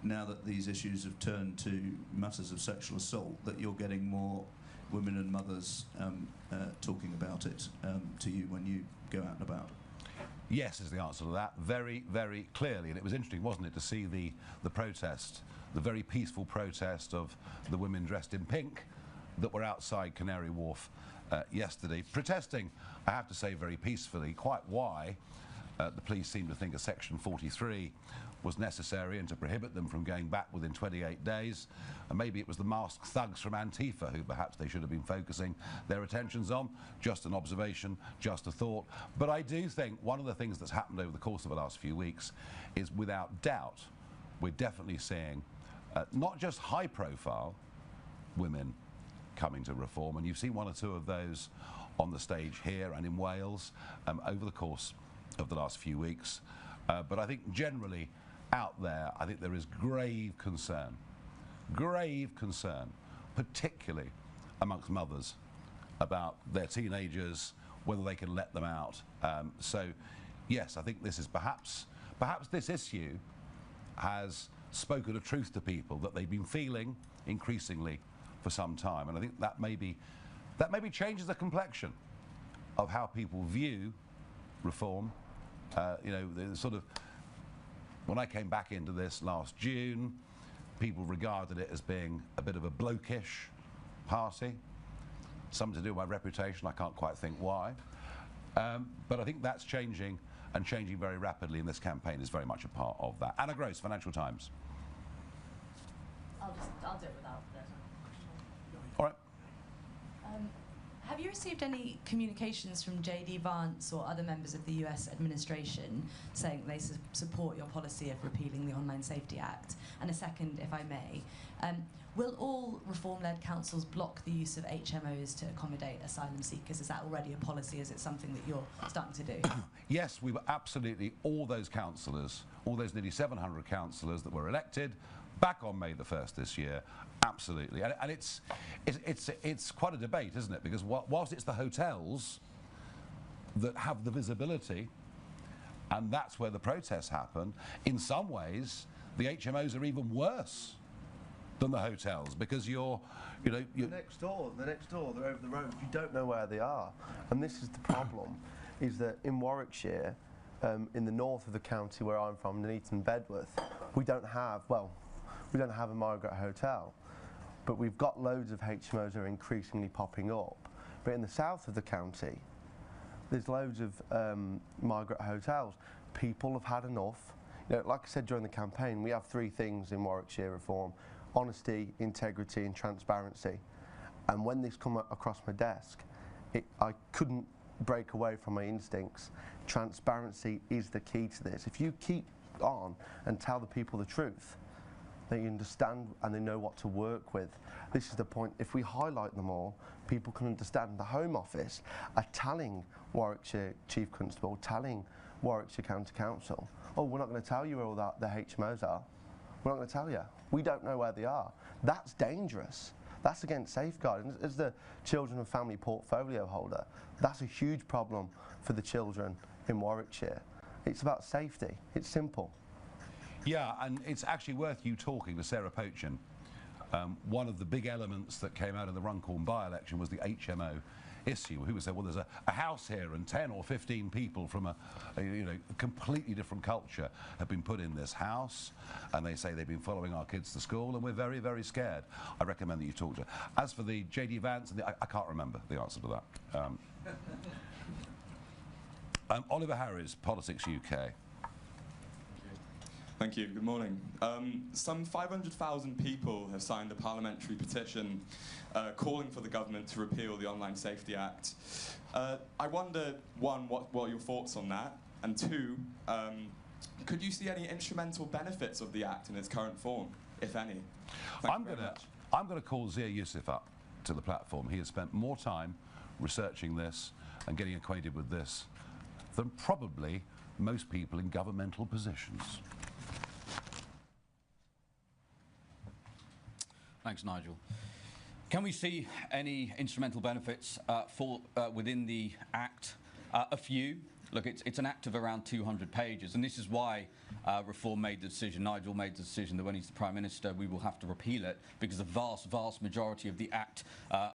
now that these issues have turned to matters of sexual assault, that you're getting more women and mothers talking about it to you when you go out and about? Yes is the answer to that, very, very clearly. And it was interesting, wasn't it, to see the protest, the very peaceful protest of the women dressed in pink that were outside Canary Wharf yesterday, protesting, I have to say, very peacefully. Quite why the police seem to think a Section 43 was necessary and to prohibit them from going back within 28 days. And maybe it was the masked thugs from Antifa who perhaps they should have been focusing their attentions on. Just an observation, just a thought. But I do think one of the things that's happened over the course of the last few weeks is, without doubt, we're definitely seeing not just high-profile women coming to reform, and you've seen one or two of those on the stage here and in Wales over the course of the last few weeks. But I think generally out there, I think there is grave concern, particularly amongst mothers, about their teenagers, whether they can let them out. So yes, I think this is perhaps this issue has spoken a truth to people that they've been feeling increasingly for some time, and I think that maybe changes the complexion of how people view reform. You know, the sort of, when I came back into this last June, people regarded it as being a bit of a blokish party. Something to do with my reputation, I can't quite think why. But I think that's changing, and changing very rapidly, and this campaign is very much a part of that. Anna Gross, Financial Times. I'll do it without that. All right. Have you received any communications from JD Vance or other members of the US administration saying they support your policy of repealing the Online Safety Act? And a second, if I may, will all reform-led councils block the use of HMOs to accommodate asylum seekers? Is that already a policy? Is it something that you're starting to do? Yes, we were absolutely, all those councillors, all those nearly 700 councillors that were elected back on May the 1st this year, absolutely. And it's quite a debate, isn't it? Because whilst it's the hotels that have the visibility, and that's where the protests happen, in some ways the HMOs are even worse than the hotels, because you're next door, they're over the road, you don't know where they are. And this is the problem, is that in Warwickshire, in the north of the county where I'm from, Nuneaton, Bedworth, we don't have a Margaret Hotel, but we've got loads of HMOs that are increasingly popping up. But in the south of the county, there's loads of Margaret Hotels. People have had enough. You know, like I said during the campaign, we have three things in Warwickshire reform: honesty, integrity and transparency. And when this come across my desk, I couldn't break away from my instincts. Transparency is the key to this. If you keep on and tell the people the truth, they understand and they know what to work with. This is the point. If we highlight them all, people can understand. The Home Office are telling Warwickshire Chief Constable, telling Warwickshire County Council, oh, we're not going to tell you where all the HMOs are. We're not going to tell you. We don't know where they are. That's dangerous. That's against safeguarding. As the Children and Family Portfolio holder, that's a huge problem for the children in Warwickshire. It's about safety. It's simple. Yeah, and it's actually worth you talking to Sarah Pochin. One of the big elements that came out of the Runcorn by-election was the HMO issue. Who would say, well, there's a house here and 10 or 15 people from a completely different culture have been put in this house, and they say they've been following our kids to school, and we're very, very scared. I recommend that you talk to her. As for the JD Vance, I can't remember the answer to that. Oliver Harris, Politics UK. Thank you. Good morning. Some 500,000 people have signed a parliamentary petition calling for the government to repeal the Online Safety Act. I wonder, one, what are your thoughts on that? And two, could you see any instrumental benefits of the Act in its current form, if any? I'm going to call Zia Yusuf up to the platform. He has spent more time researching this and getting acquainted with this than probably most people in governmental positions. Thanks, Nigel. Can we see any instrumental benefits within the Act? A few. Look, it's an Act of around 200 pages, and this is why Reform made the decision, Nigel made the decision that when he's the Prime Minister we will have to repeal it because the vast, vast majority of the Act